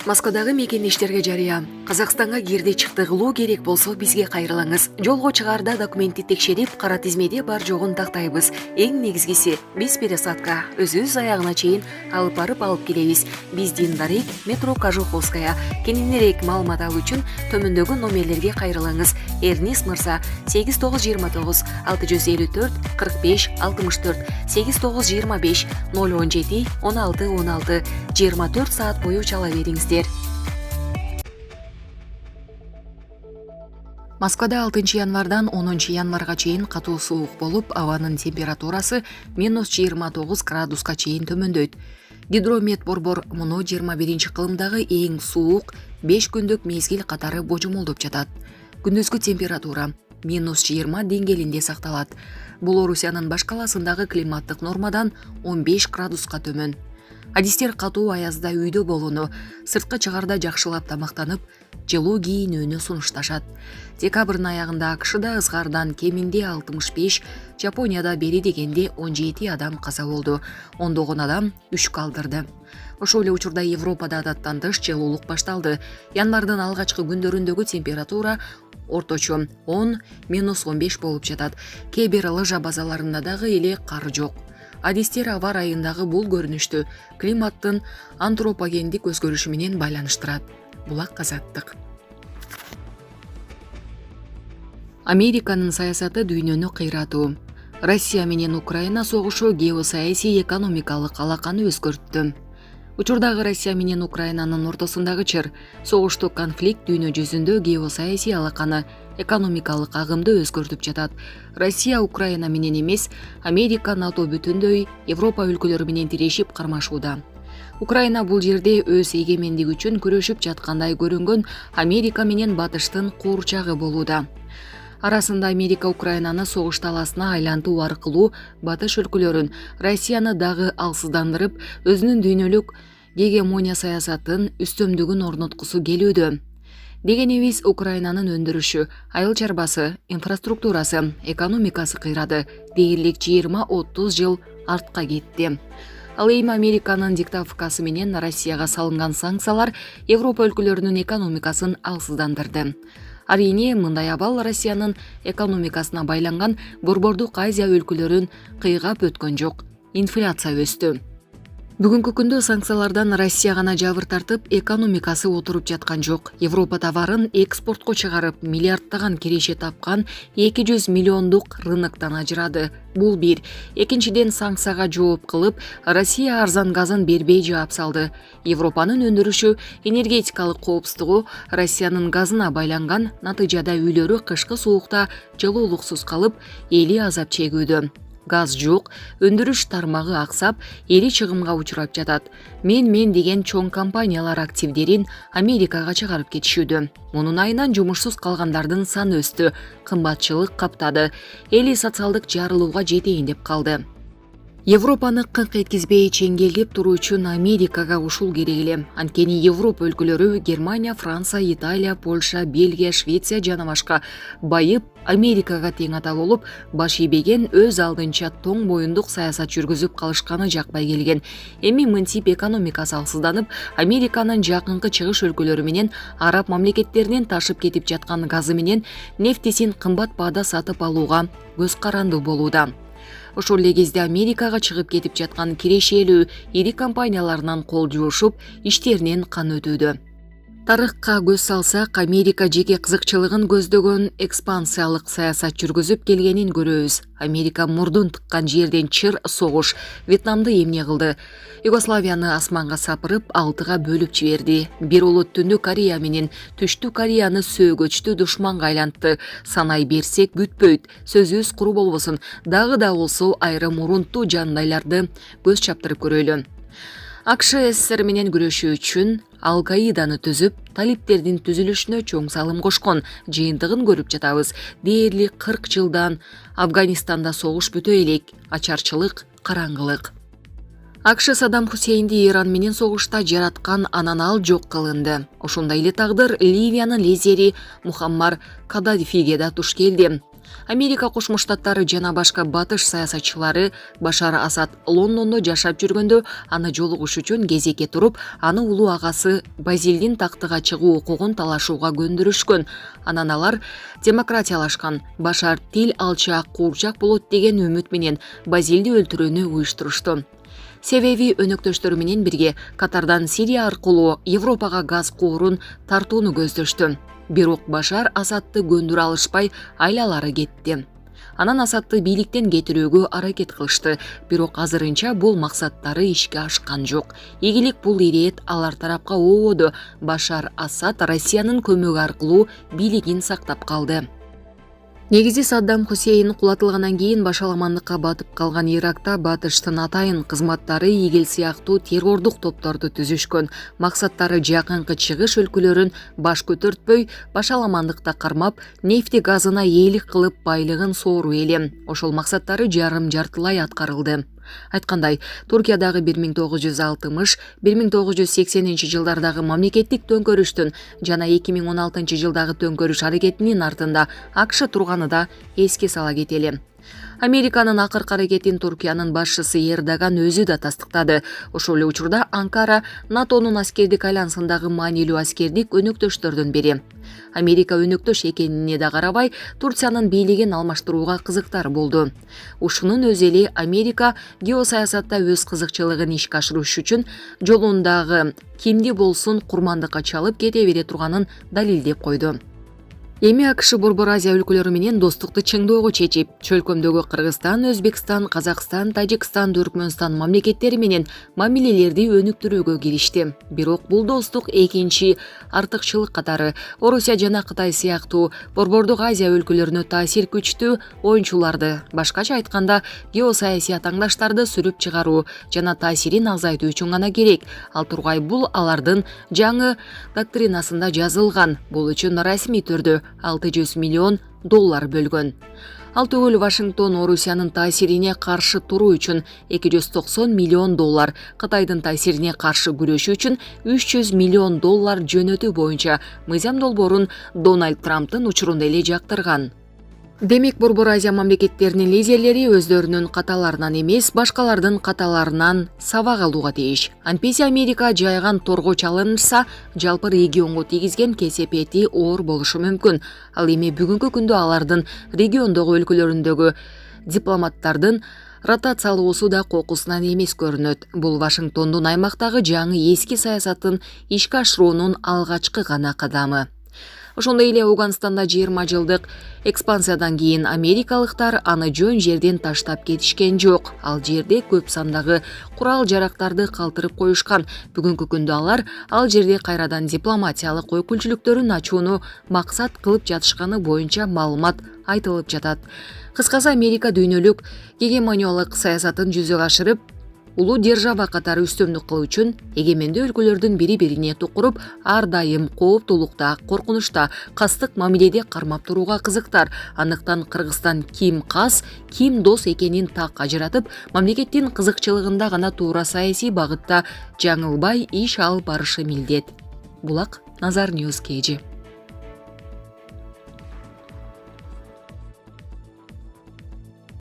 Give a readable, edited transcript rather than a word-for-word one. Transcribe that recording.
Москвадагы мекендештерге жарыя. Казакстанга кирди чыкты кылуу керек болсо бизге кайрылаңыз. Жолго чыгаарда документти текшерип, кара тизмеде бар жогун тактайбыз. Эң негизгиси биз пересадка өзүбүз аягына чейин алып барып алып келебиз. Биздин дарек метро Кожуховская. Кененирээк маалымат алуу үчүн төмөндөгү номерлерге кайрылыңыз. Эрнис Мырза 8929 654 45 64 8925 017 16 16 24 саат бою чала бериңиздер. Москвада 6 январдан 10 январга чейин катуу суук болуп, абанын температурасы -29 градуска чейин төмөндөйт. Гидромет борбор муну 21 кылымдагы эң суук 5 күндүк мезгил катары божомолдоп жатат. Күндүзгү температура -20 деңгээлинде сакталат. Бул Орусиянын баш каласындагы климаттык нормадан 15 градуска төмөн. Адистер катуу аязда үйдө болууну, сыртка чыгарда жакшылап тамактанып, жылуу кийинүүнү сунушташат. Декабрдын аягында АКШда ызгардан кеминде 65, Жапонияда бери дегенде 17 адам каза болду, ондогон адам үч калдырды. Ошол эле учурда Европада адаттан тыш жылуулук башталды. Январдын алгачкы күндөрүндөгү температура орточо 10–15 болуп жатат. Кээ бир лыжа базаларында дагы эле кар жок. Адистер аба ырайындагы бул көрүнүштү климаттын антропогендик өзгөрүшү менен байланыштырат. Булак азаттык. Американын саясаты дүйнөнү кыйратуу. Россия менен Украина согушу геосаясий экономикалык алаканы өзгөрттү. Учурдагы Россия менен Украинанын ортосундагы чыр, согуштук конфликт дүйнө жүзүндө геосаясий алаканы, экономикалык агымды өзгөртүп жатат. Россия Украина менен эмес, Америка, НАТО бүтүндөй Европа өлкөлөрү менен тирешип кармашууда. Украина бул жерде өз эгемендиги үчүн күрөшүп жаткандай көрүнгөн Америка менен батыштын куурчагы болууда. Арасында Америка Украинаны согуш таласына айлантуу аркылуу батыш өлкөлөрүн, Россияны дагы алсыздандырып, өзүнүн дүйнөлүк гегемония саясатын үстөмдүгүн орноткусу келүүдө. Дегенибиз Украинанын өндүрүшү, айыл чарбасы, инфраструктурасы, экономикасы кыйрады. Дээрлик 20–30 жыл артка кетти. Ал эми Американын диктовкасы менен Россияга салынган санкциялар Европа өлкөлөрүнүн экономикасын алсыздандырды. Арийне, мындай абал Россиянын экономикасына байланган борбордук Азия өлкөлөрүн кыйгап өткөн жок. Инфляция өстү. Бүгүнкү күндө санкциялардан Россия гана жабыр тартып, экономикасы отуруп жаткан жок. Европа товарын экспортко чыгарып, миллиарддаган киреше тапкан 200 миллиондук рыноктон ажырады. Бул бир. Экинчиден, санкцияга жооп кылып, Россия арзан газын бербей жаап салды. Европанын өндүрүшү, энергетикалык коопсуздугу Россиянын газына байланган, натыйжада үйлөрү кышкы суукта жылуулуксуз калып, эли азап чегүүдө. Газ жок, өндүрүш тармагы аксап, эли чыгымга учурап жатат. Мен деген чоң компаниялар активдерин Америкага чыгарып кетишүүдө. Мунун айынан жумушсуз калгандардын саны өстү, кымбатчылык каптады, эли социалдык жарылууга жетейин деп калды. Европаны кыңк эткизбей чеңгелдеп туруу үчүн Америкага ушул керек эле. Анткени Европа өлкөлөрү Германия, Франция, Италия, Польша, Бельгия, Швеция жана башка байып Америкага тең ата болуп, баш ийбеген өз алдынча тоң боюндук саясат жүргүзүп калышканы жакпай келген. Эми мынтип экономикасы алсызданып, Американын жакынкы чыгыш өлкөлөрү менен араб мамлекеттеринен ташып кетип жаткан газы менен нефтисин кымбат баада сатып алууга көз карандуу болууда. Ошол эле кезде Америкага чыгып кетип жаткан кирешелүү ири компанияларынан кол жуушуп, иштеринен кан өтүүдө. Тарыхка көз салсак, Америка жеке кызыкчылыгын көздөгөн экспансиялык саясат жүргүзүп келгенин көрөбүз. Америка мурдун тыккан жерден чыр согуш, Вьетнамды эмне кылды? Югославияны асманга сапырып, 6-га бөлүп жиберди. Бир улут Түндүк Корея менен Түштүк Кореяны сөөгөчтүү душманга айлантты. Санай берсек бүтпөйт, сөзүбүз куру болбосун. Дагы да болсо айрым урунттуу жандайларды көз чаптырып көрөлү. АКШ СССР менен күрөшүү үчүн Ал-Каиданы түзүп, талиптердин түзүлүшүнө чоң салым кошкон, жыйынтыгын көрүп жатабыз. Дээрлик 40 жылдан Афганистанда согуш бүтө элек, ачарчылык, караңгылык. АКШ Саддам Хусейнди Иран менен согушта жараткан, анан ал жок кылынды. Ошондой эле тагдыр Ливиянын лидери Мухаммар Каддафиге да туш келди. Америка Кошмо Штаттары жана башка батыш саясатчылары Башар Асад Лондондо жашап жүргөндө аны жолугуш үчүн кезекке туруп, аны улуу агасы Базилдин тактыга чыгуу укугун талашууга көндүрүшкөн. Анан алар демократиялашкан, Башар тил алчаак, куурчак болот деген үмүт менен Базилди өлтүрүүнү уюштурушту. Себеби өнөктөштөрү менен бирге Катардан Сирия аркылуу Европага газ куурун тартууну көздөштү. Бирок Башар Асадты көндүрө алышпай айлалары кетти. Анан Асадты бийликтен кетирүүгө аракет кылышты, бирок азырынча бул максаттары ишке ашкан жок. Ийгилик бул ирет алар тарапка оодо. Башар Асад Россиянын көмөгү аркылуу бийлигин сактап калды. Негизи Саддам Хусейн кулатылгандан кийин башаламандыкка батып калган Иракта батыштын атайын кызматтары ИГИЛ сыяктуу террордук топторду түзүшкөн. Максаттары жакынкы чыгыш өлкөлөрүн баш көтөртпөй, башаламандыкта кармап, нефти газына ээлик кылып байлыгын сооруу эле. Ошол максаттары жарым-жартылай аткарылды. Айткандай, Туркиядагы 1960-1980 жылдардагы мамлекеттик төңкөрүштүн жана 2016 жылдагы төңкөрүш аракетинин артында АКШ турганы да эске сала кетели. Американын акыркы аракетин Туркиянын башчысы Эрдоган өзү да тастыктады. Ошол эле учурда Анкара НАТОнун аскердик айлансындагы маанилүү аскердик өнөктөштөрдүн бири. Америка өнөктөш экенине да карабай, Турциянын бийлигин алмаштырууга кызыктар болду. Ушунун өзү эле Америка геосаясатта өз кызыкчылыгын ишке ашырыш үчүн жолундагы кимди болсун курмандыкка чалып кете бере турганын далилдеп койду. Эми АКШ Борбор Азия өлкөлөрү менен достукту чыңдоого чечип, чөлкөмдөгү Кыргызстан, Өзбекстан, Казакстан, Тажикстан, Түркмөнстан мамлекеттери менен мамилелерди өнүктүрүүгө киришти. Бирок бул достук экинчи артыкчылык катары Орусия жана Кытай сыяктуу Борбордук Азия өлкөлөрүнө таасир күчтүү оюнчуларды, башкача айтканда, геосаясий атаңдаштарды сүрүп чыгаруу жана таасирин азайтуу үчүн гана керек. Ал тургай бул алардын жаңы доктринасында жазылган. Бул үчүн расмий түрдө $600 миллион бөлгөн. Ал түгүл Вашингтон Орусиянын таасирине каршы туруу үчүн $290 миллион, Кытайдын таасирине каршы күрөшүү үчүн $300 миллион жөнөтүү боюнча мыйзам долбоорун Дональд Трамптын учурунда эле жактырган. Демек, Борбор Азия мамлекеттеринин лидерлери өздөрүнүн каталарынан эмес, башкалардын каталарынан сабак алууга тийиш. Антпесе Америка жайган торго чалынышса, жалпы регионго тийгизген кесепети оор болушу мүмкүн. Ал эми бүгүнкү күндө алардын региондогу өлкөлөрүндөгү дипломаттардын ротациялоосу да кокусунан эмес көрүнөт. Бул Вашингтондун аймактагы жаңы эски саясатын ишке ашыруунун алгачкы гана кадамы. Ошондой эле Ауганстанда 20 жылдык экспансиядан кийин америкалыктар аны жөн жерден таштап кетишкен жок. Ал жерде көп сандагы курал-жарактарды калтырып коюшкан. Бүгүнкү күндө алар ал жерде кайрадан дипломатиялык өкүлчүлүктөрүн ачууну максат кылып жатышканы боюнча маалымат айтылып жатат. Кыскасы, Америка дүйнөлүк гегемониялык саясатын жүзөгө ашырып, улуу держава катары үстөмдүк кылуу үчүн эгемендүү өлкөлөрдүн бири-бирине тукуруп, ар дайым кооптуулукта, коркунучта, кастык мамиледе кармап турууга кызыктар. Андыктан Кыргызстан ким кас, ким дос экенин так ажыратып, мамлекеттин кызыкчылыгында гана туура саясий багытта жаңылбай иш алып барышы милдет. Булак Назар Ньюс KG.